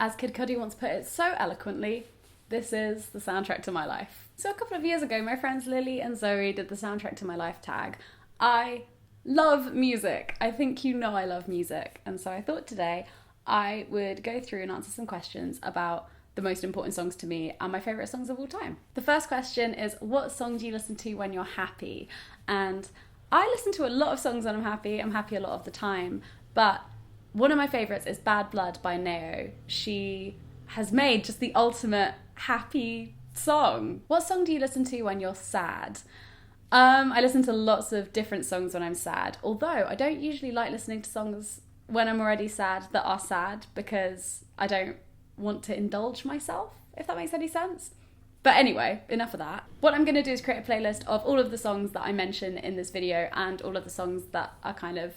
As Kid Cudi once put it so eloquently, this is the soundtrack to my life. So a couple of years ago, my friends Lily and Zoe did the soundtrack to my life tag. I love music. I think you know I love music. And so I thought today I would go through and answer some questions about the most important songs to me and my favourite songs of all time. The first question is, what song do you listen to when you're happy? And I listen to a lot of songs when I'm happy. I'm happy a lot of the time. But one of my favourites is Bad Blood by Neo. She has made just the ultimate happy song. What song do you listen to when you're sad? I listen to lots of different songs when I'm sad, although I don't usually like listening to songs when I'm already sad that are sad because I don't want to indulge myself, if that makes any sense. But anyway, enough of that. What I'm going to do is create a playlist of all of the songs that I mention in this video and all of the songs that are kind of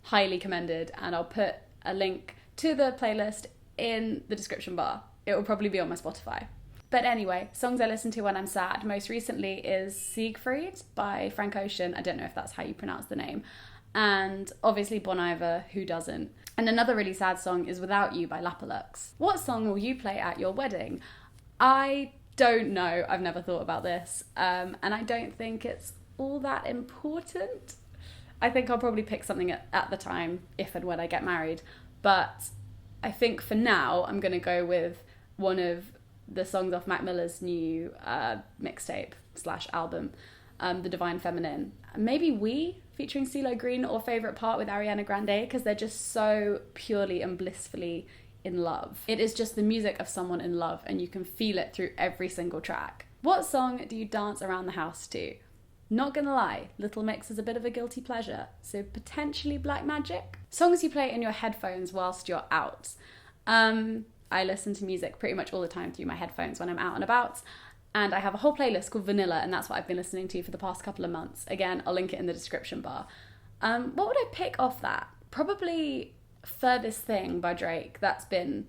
highly commended, and I'll put a link to the playlist in the description bar. It will probably be on my Spotify. But anyway, songs I listen to when I'm sad. Most recently is Siegfried by Frank Ocean. I don't know if that's how you pronounce the name. And obviously Bon Iver, who doesn't? And another really sad song is Without You by Lapalux. What song will you play at your wedding? I don't know. I've never thought about this. And I don't think it's all that important. I think I'll probably pick something at the time, if and when I get married. But I think for now, I'm going to go with one of the songs off Mac Miller's new mixtape / album, The Divine Feminine. Maybe We, featuring CeeLo Green, or Favourite Part with Ariana Grande, because they're just so purely and blissfully in love. It is just the music of someone in love, and you can feel it through every single track. What song do you dance around the house to? Not gonna lie, Little Mix is a bit of a guilty pleasure, so potentially Black Magic. Songs you play in your headphones whilst you're out. I listen to music pretty much all the time through my headphones when I'm out and about, and I have a whole playlist called Vanilla, and that's what I've been listening to for the past couple of months. Again, I'll link it in the description bar. What would I pick off that? Probably Furthest Thing by Drake. That's been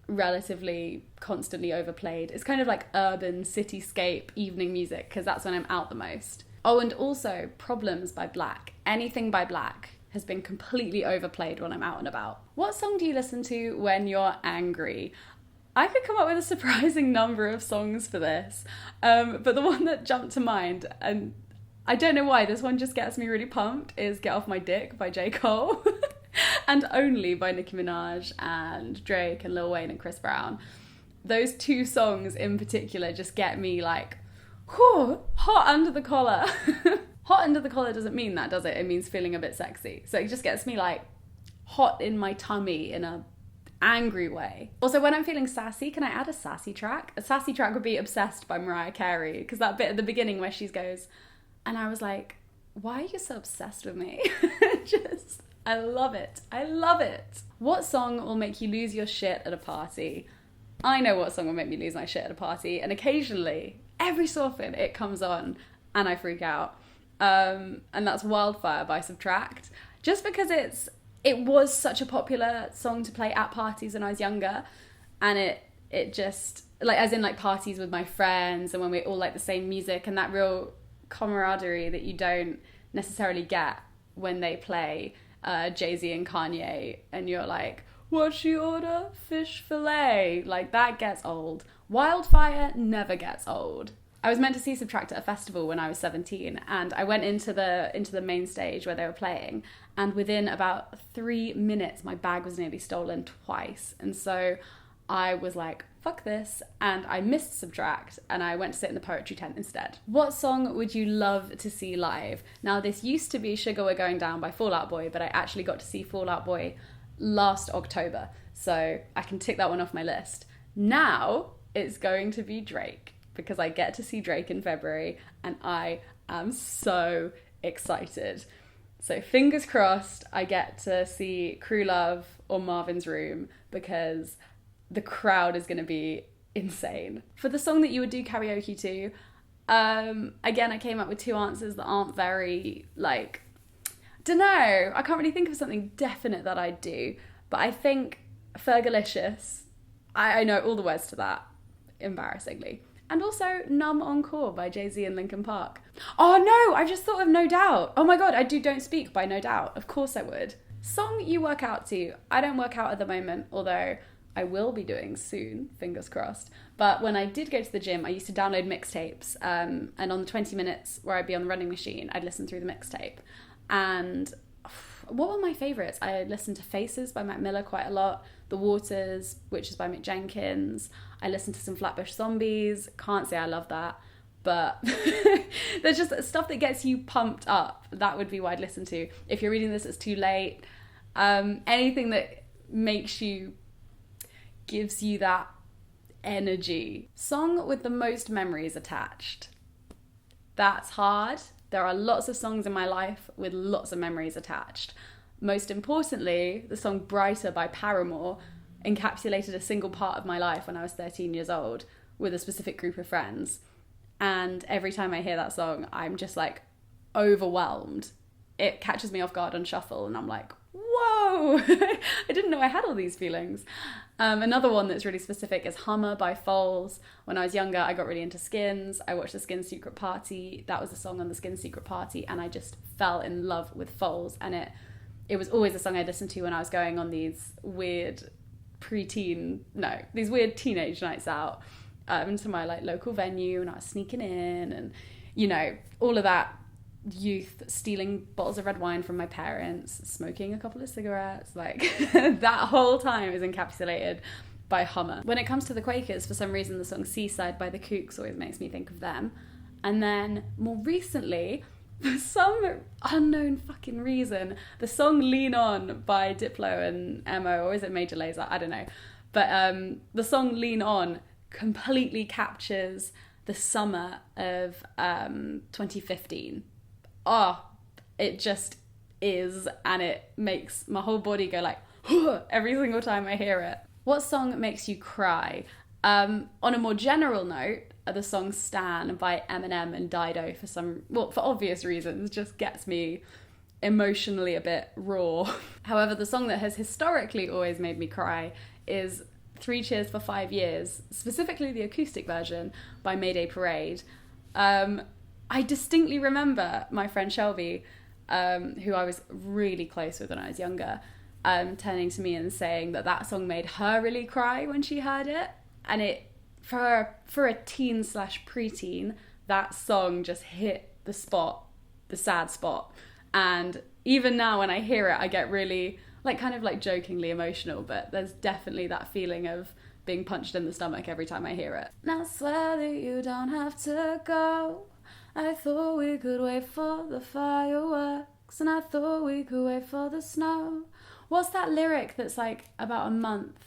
relatively constantly overplayed. It's kind of like urban cityscape evening music, because that's when I'm out the most. Oh, and also Problems by Black. Anything by Black has been completely overplayed when I'm out and about. What song do you listen to when you're angry? I could come up with a surprising number of songs for this, but the one that jumped to mind, and I don't know why, this one just gets me really pumped, is Get Off My Dick by J. Cole. And Only by Nicki Minaj and Drake and Lil Wayne and Chris Brown. Those two songs in particular just get me like, whew, hot under the collar. Hot under the collar doesn't mean that, does it? It means feeling a bit sexy. So it just gets me like hot in my tummy in a angry way. Also, when I'm feeling sassy, can I add a sassy track? A sassy track would be Obsessed by Mariah Carey, because that bit at the beginning where she goes, and I was like, why are you so obsessed with me? I love it. I love it. What song will make you lose your shit at a party? I know what song will make me lose my shit at a party, and occasionally, every so often, it comes on and I freak out. And that's Wildfire by Subtract. Just because it was such a popular song to play at parties when I was younger, and it just, like, as in like parties with my friends and when we all like the same music, and that real camaraderie that you don't necessarily get when they play Jay-Z and Kanye and you're like, what'd she order? Fish fillet. Like, that gets old. Wildfire never gets old. I was meant to see Subtract at a festival when I was 17, and I went into the main stage where they were playing, and within about 3 minutes my bag was nearly stolen twice, and so I was like, fuck this, and I missed Subtract, and I went to sit in the poetry tent instead. What song would you love to see live? Now, this used to be Sugar We're Going Down by Fall Out Boy, but I actually got to see Fall Out Boy last October, so I can tick that one off my list. Now it's going to be Drake, because I get to see Drake in February, and I am so excited. So fingers crossed I get to see Crew Love or Marvin's Room, because the crowd is going to be insane. For the song that you would do karaoke to, again, I came up with two answers that aren't very, like, dunno, I can't really think of something definite that I'd do, but I think Fergalicious, I know all the words to that, embarrassingly. And also Numb Encore by Jay-Z and Linkin Park. Oh no, I just thought of No Doubt. Oh my god, I do Don't Speak by No Doubt. Of course I would. Song you work out to. I don't work out at the moment, although I will be doing soon, fingers crossed. But when I did go to the gym, I used to download mixtapes. And on the 20 minutes where I'd be on the running machine, I'd listen through the mixtape. And what were my favourites? I listened to Faces by Mac Miller quite a lot. The Waters, which is by Mick Jenkins. I listened to some Flatbush Zombies. Can't say I love that. But there's just stuff that gets you pumped up. That would be what I'd listen to. If you're reading this, it's too late. Anything that gives you that energy. Song with the most memories attached. That's hard. There are lots of songs in my life with lots of memories attached. Most importantly, the song Brighter by Paramore encapsulated a single part of my life when I was 13 years old with a specific group of friends. And every time I hear that song, I'm just like overwhelmed. It catches me off guard on shuffle and I'm like, whoa, I didn't know I had all these feelings. Another one that's really specific is Hummer by Foals. When I was younger, I got really into Skins. I watched the Skins Secret Party. That was the song on the Skins Secret Party, and I just fell in love with Foals. And it was always a song I listened to when I was going on these weird these weird teenage nights out into my like local venue, and I was sneaking in, and you know, all of that youth, stealing bottles of red wine from my parents, smoking a couple of cigarettes, like that whole time is encapsulated by Hummer. When it comes to the Quakers, for some reason the song Seaside by the Kooks always makes me think of them. And then more recently, for some unknown fucking reason, the song Lean On by Diplo and Emo, or is it Major Lazer? I don't know. But the song Lean On completely captures the summer of 2015. Oh, it just is, and it makes my whole body go like, every single time I hear it. What song makes you cry? On a more general note, the song Stan by Eminem and Dido for obvious reasons, just gets me emotionally a bit raw. However, the song that has historically always made me cry is 3 Cheers for 5 Years, specifically the acoustic version by Mayday Parade. I distinctly remember my friend Shelby, who I was really close with when I was younger, turning to me and saying that song made her really cry when she heard it. And it, for a teen/preteen, that song just hit the sad spot. And even now when I hear it, I get really, like, kind of like jokingly emotional, but there's definitely that feeling of being punched in the stomach every time I hear it. Now I swear that you don't have to go. I thought we could wait for the fireworks, and I thought we could wait for the snow. What's that lyric that's like about a month?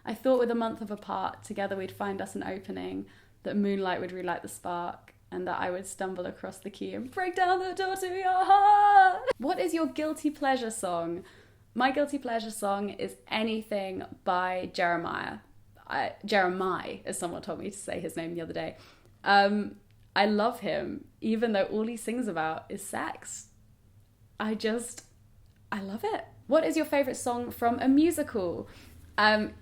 I thought with a month of apart, together we'd find us an opening, that moonlight would relight the spark, and that I would stumble across the key and break down the door to your heart. What is your guilty pleasure song? My guilty pleasure song is anything by Jeremiah. Jeremiah, as someone told me to say his name the other day. I love him, even though all he sings about is sex. I love it. What is your favourite song from a musical?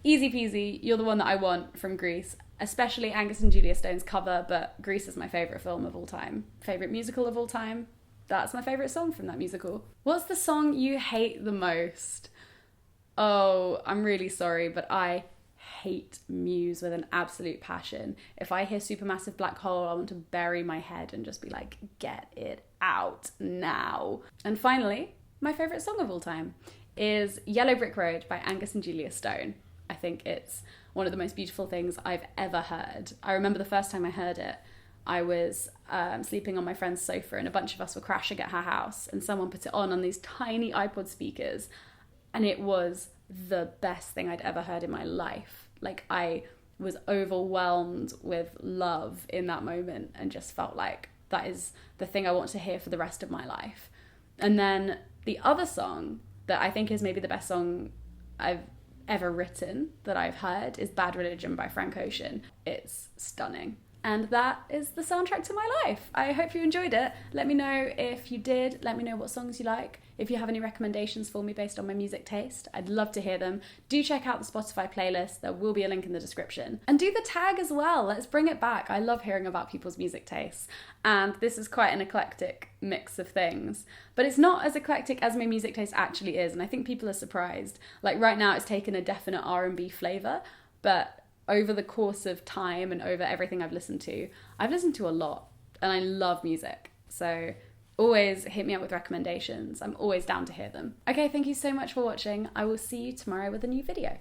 Easy peasy, You're the One That I Want from Grease, especially Angus and Julia Stone's cover, but Grease is my favourite film of all time. Favourite musical of all time? That's my favourite song from that musical. What's the song you hate the most? Oh, I'm really sorry, but I hate Muse with an absolute passion. If I hear Supermassive Black Hole, I want to bury my head and just be like, get it out now. And finally, my favourite song of all time is Yellow Brick Road by Angus and Julia Stone. I think it's one of the most beautiful things I've ever heard. I remember the first time I heard it, I was sleeping on my friend's sofa and a bunch of us were crashing at her house, and someone put it on these tiny iPod speakers, and it was the best thing I'd ever heard in my life. Like, I was overwhelmed with love in that moment and just felt like that is the thing I want to hear for the rest of my life. And then the other song that I think is maybe the best song I've ever written that I've heard is Bad Religion by Frank Ocean. It's stunning. And that is the soundtrack to my life. I hope you enjoyed it. Let me know if you did. Let me know what songs you like. If you have any recommendations for me based on my music taste, I'd love to hear them. Do check out the Spotify playlist. There will be a link in the description. And do the tag as well. Let's bring it back. I love hearing about people's music tastes. And this is quite an eclectic mix of things. But it's not as eclectic as my music taste actually is. And I think people are surprised. Like right now it's taken a definite R&B flavour. But over the course of time and over everything I've listened to a lot, and I love music. So always hit me up with recommendations. I'm always down to hear them. Okay, thank you so much for watching. I will see you tomorrow with a new video.